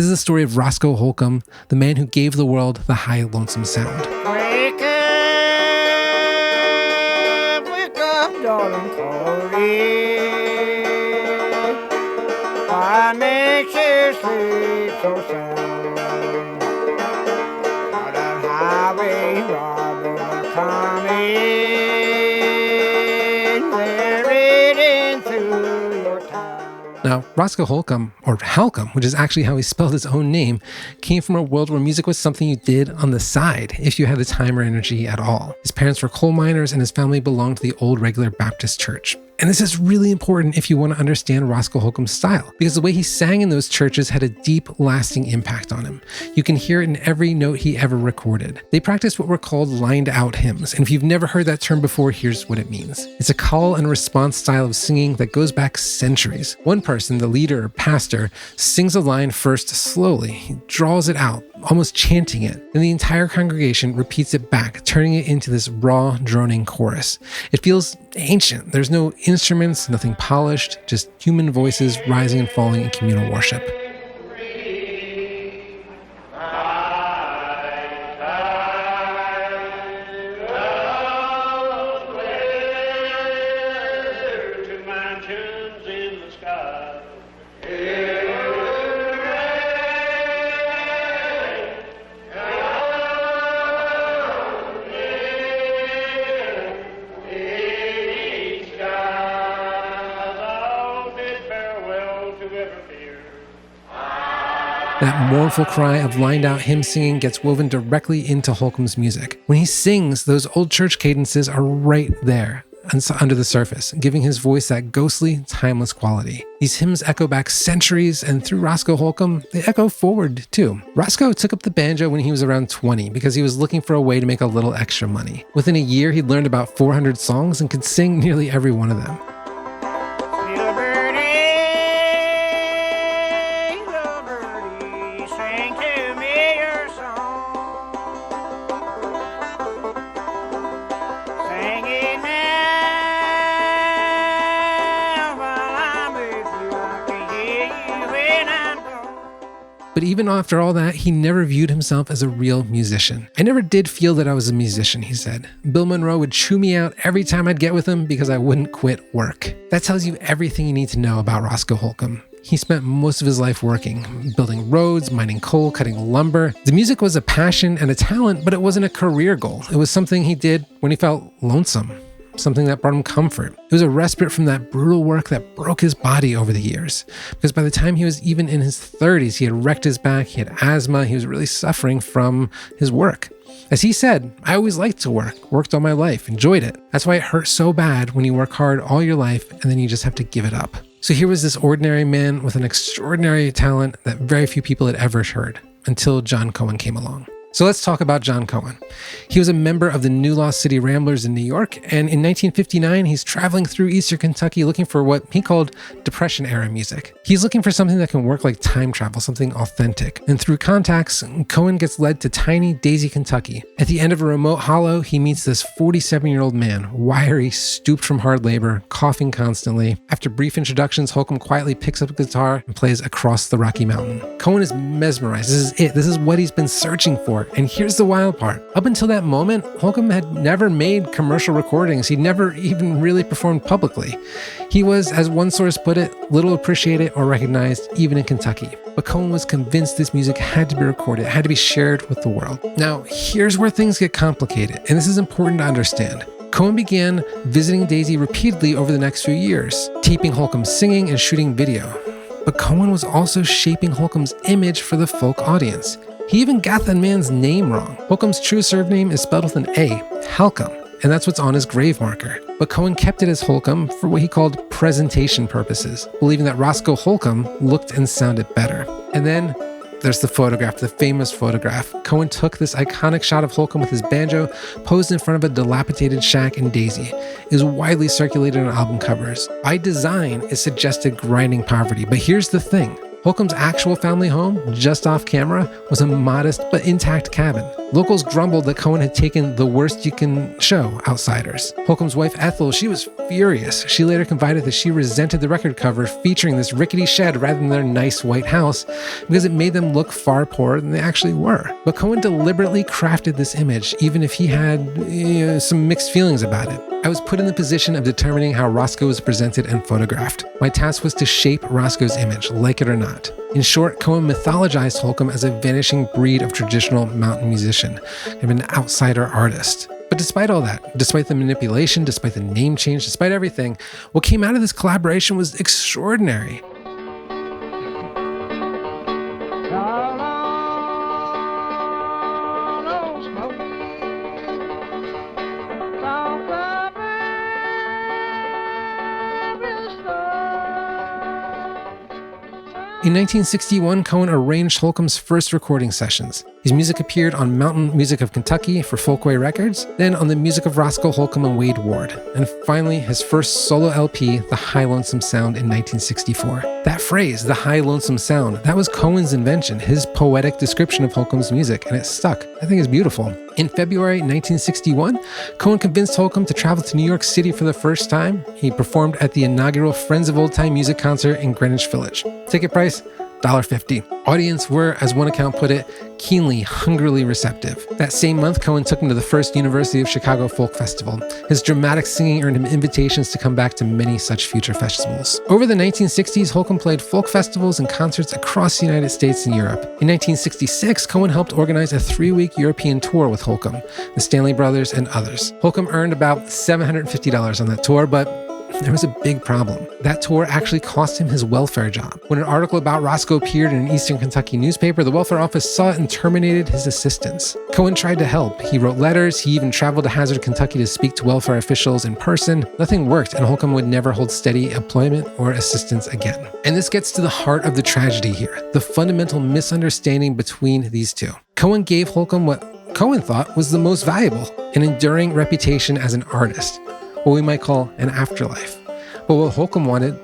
This is the story of Roscoe Holcomb, the man who gave the world the high lonesome sound. Wake up, darling Corey. What makes you sleep so sound? Now that highway robber coming, they're raiding through your town. Now, Roscoe Holcomb, or Holcomb, which is actually how he spelled his own name, came from a world where music was something you did on the side if you had the time or energy at all. His parents were coal miners and his family belonged to the old regular Baptist church. And this is really important if you want to understand Roscoe Holcomb's style, because the way he sang in those churches had a deep, lasting impact on him. You can hear it in every note he ever recorded. They practiced what were called lined-out hymns, and if you've never heard that term before, here's what it means. It's a call and response style of singing that goes back centuries. One person, the leader or pastor, sings a line first slowly. He draws it out, almost chanting it. Then the entire congregation repeats it back, turning it into this raw, droning chorus. It feels ancient. There's no instruments, nothing polished, just human voices rising and falling in communal worship. That mournful cry of lined-out hymn singing gets woven directly into Holcomb's music. When he sings, those old church cadences are right there, under the surface, giving his voice that ghostly, timeless quality. These hymns echo back centuries, and through Roscoe Holcomb, they echo forward too. Roscoe took up the banjo when he was around 20 because he was looking for a way to make a little extra money. Within a year, he'd learned about 400 songs and could sing nearly every one of them. But even after all that, he never viewed himself as a real musician. "I never did feel that I was a musician," he said. "Bill Monroe would chew me out every time I'd get with him because I wouldn't quit work." That tells you everything you need to know about Roscoe Holcomb. He spent most of his life working, building roads, mining coal, cutting lumber. The music was a passion and a talent, but it wasn't a career goal. It was something he did when he felt lonesome. Something that brought him comfort. It was a respite from that brutal work that broke his body over the years. Because by the time he was even in his 30s, he had wrecked his back, he had asthma, he was really suffering from his work. As he said, "I always liked to worked all my life, enjoyed it. That's why it hurts so bad when you work hard all your life and then you just have to give it up." So here was this ordinary man with an extraordinary talent that very few people had ever heard, until John Cohen came along. So let's talk about John Cohen. He was a member of the New Lost City Ramblers in New York, and in 1959, he's traveling through Eastern Kentucky looking for what he called Depression-era music. He's looking for something that can work like time travel, something authentic. And through contacts, Cohen gets led to tiny Daisy, Kentucky. At the end of a remote hollow, he meets this 47-year-old man, wiry, stooped from hard labor, coughing constantly. After brief introductions, Holcomb quietly picks up a guitar and plays Across the Rocky Mountain. Cohen is mesmerized. This is it. This is what he's been searching for. And here's the wild part. Up until that moment, Holcomb had never made commercial recordings. He'd never even really performed publicly. He was, as one source put it, little appreciated or recognized even in Kentucky. But Cohen was convinced this music had to be recorded, it had to be shared with the world. Now, here's where things get complicated, and this is important to understand. Cohen began visiting Daisy repeatedly over the next few years, taping Holcomb singing and shooting video. But Cohen was also shaping Holcomb's image for the folk audience. He even got the man's name wrong. Holcomb's true surname is spelled with an A, Holcomb, and that's what's on his grave marker. But Cohen kept it as Holcomb for what he called presentation purposes, believing that Roscoe Holcomb looked and sounded better. And then there's the photograph, the famous photograph. Cohen took this iconic shot of Holcomb with his banjo, posed in front of a dilapidated shack in Daisy. It was widely circulated on album covers. By design, it suggested grinding poverty. But here's the thing. Holcomb's actual family home, just off camera, was a modest but intact cabin. Locals grumbled that Cohen had taken the worst you can show outsiders. Holcomb's wife Ethel, she was furious. She later confided that she resented the record cover featuring this rickety shed rather than their nice white house because it made them look far poorer than they actually were. But Cohen deliberately crafted this image, even if he had some mixed feelings about it. I was put in the position of determining how Roscoe was presented and photographed. My task was to shape Roscoe's image, like it or not. In short, Cohen mythologized Holcomb as a vanishing breed of traditional mountain musician, and an outsider artist. But despite all that, despite the manipulation, despite the name change, despite everything, what came out of this collaboration was extraordinary. In 1961, Cohen arranged Holcomb's first recording sessions. His music appeared on Mountain Music of Kentucky for Folkway Records, then on the music of Roscoe Holcomb and Wade Ward, and finally his first solo LP, The High Lonesome Sound, in 1964. That phrase, the high lonesome sound, that was Cohen's invention, his poetic description of Holcomb's music, and it stuck. I think it's beautiful. In February 1961, Cohen convinced Holcomb to travel to New York City for the first time. He performed at the inaugural Friends of Old Time Music concert in Greenwich Village. Ticket price, $1.50. Audience were, as one account put it, keenly, hungrily receptive. That same month, Cohen took him to the first University of Chicago Folk Festival. His dramatic singing earned him invitations to come back to many such future festivals. Over the 1960s, Holcomb played folk festivals and concerts across the United States and Europe. In 1966, Cohen helped organize a 3-week European tour with Holcomb, the Stanley Brothers, and others. Holcomb earned about $750 on that tour, but there was a big problem. That tour actually cost him his welfare job. When an article about Roscoe appeared in an Eastern Kentucky newspaper, the welfare office saw it and terminated his assistance. Cohen tried to help. He wrote letters. He even traveled to Hazard, Kentucky to speak to welfare officials in person. Nothing worked, and Holcomb would never hold steady employment or assistance again. And this gets to the heart of the tragedy here, the fundamental misunderstanding between these two. Cohen gave Holcomb what Cohen thought was the most valuable, an enduring reputation as an artist, what we might call an afterlife. But what Holcomb wanted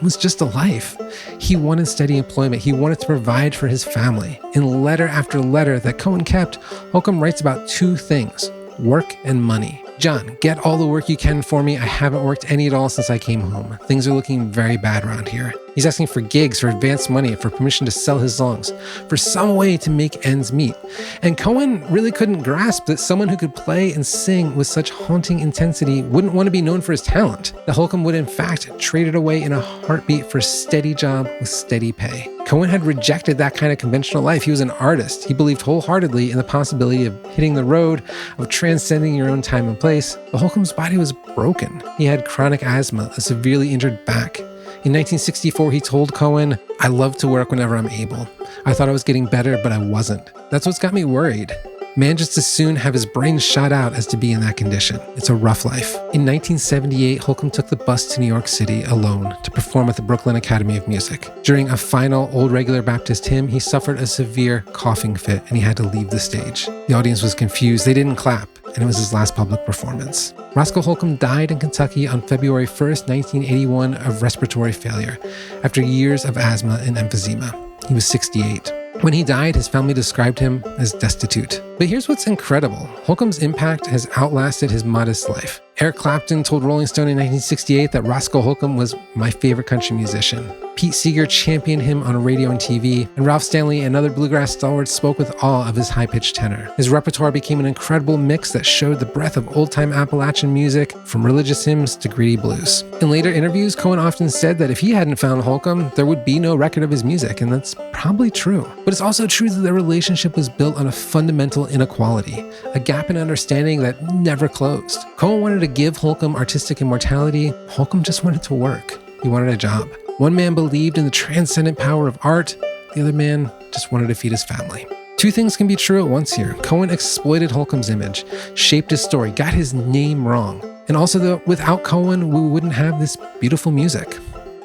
was just a life. He wanted steady employment. He wanted to provide for his family. In letter after letter that Cohen kept, Holcomb writes about two things: work and money. John, get all the work you can for me. I haven't worked any at all since I came home. Things are looking very bad around here. He's asking for gigs, for advance money, for permission to sell his songs, for some way to make ends meet. And Cohen really couldn't grasp that someone who could play and sing with such haunting intensity wouldn't want to be known for his talent. That Holcomb would in fact trade it away in a heartbeat for a steady job with steady pay. Cohen had rejected that kind of conventional life. He was an artist. He believed wholeheartedly in the possibility of hitting the road, of transcending your own time and place. But Holcomb's body was broken. He had chronic asthma, a severely injured back. In 1964, he told Cohen, "I love to work whenever I'm able. I thought I was getting better, but I wasn't. That's what's got me worried. Man just as soon have his brain shot out as to be in that condition. It's a rough life." In 1978, Holcomb took the bus to New York City alone to perform at the Brooklyn Academy of Music. During a final Old Regular Baptist hymn, he suffered a severe coughing fit and he had to leave the stage. The audience was confused. They didn't clap, and it was his last public performance. Roscoe Holcomb died in Kentucky on February 1st, 1981 of respiratory failure after years of asthma and emphysema. He was 68. When he died, his family described him as destitute. But here's what's incredible. Holcomb's impact has outlasted his modest life. Eric Clapton told Rolling Stone in 1968 that Roscoe Holcomb was my favorite country musician. Pete Seeger championed him on radio and TV, and Ralph Stanley and other bluegrass stalwarts spoke with awe of his high-pitched tenor. His repertoire became an incredible mix that showed the breadth of old-time Appalachian music, from religious hymns to greedy blues. In later interviews, Cohen often said that if he hadn't found Holcomb, there would be no record of his music, and that's probably true. But it's also true that their relationship was built on a fundamental inequality, a gap in understanding that never closed. Cohen wanted to give Holcomb artistic immortality. Holcomb just wanted to work. He wanted a job. One man believed in the transcendent power of art. The other man just wanted to feed his family. Two things can be true at once here. Cohen exploited Holcomb's image, shaped his story, got his name wrong. And also that without Cohen, we wouldn't have this beautiful music.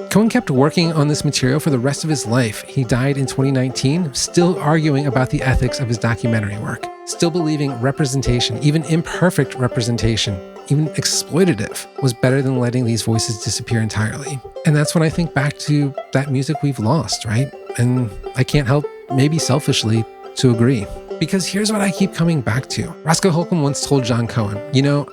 Cohen kept working on this material for the rest of his life. He died in 2019, still arguing about the ethics of his documentary work, still believing representation, even imperfect representation, even exploitative, was better than letting these voices disappear entirely. And that's when I think back to that music we've lost, right? And I can't help, maybe selfishly, to agree. Because here's what I keep coming back to. Roscoe Holcomb once told John Cohen,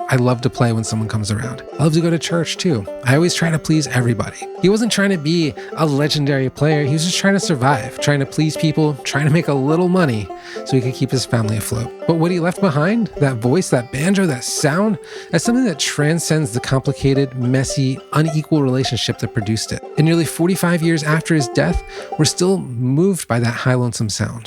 I love to play when someone comes around. I love to go to church too. I always try to please everybody. He wasn't trying to be a legendary player. He was just trying to survive, trying to please people, trying to make a little money so he could keep his family afloat. But what he left behind, that voice, that banjo, that sound, that's something that transcends the complicated, messy, unequal relationship that produced it. And nearly 45 years after his death, we're still moved by that high lonesome sound.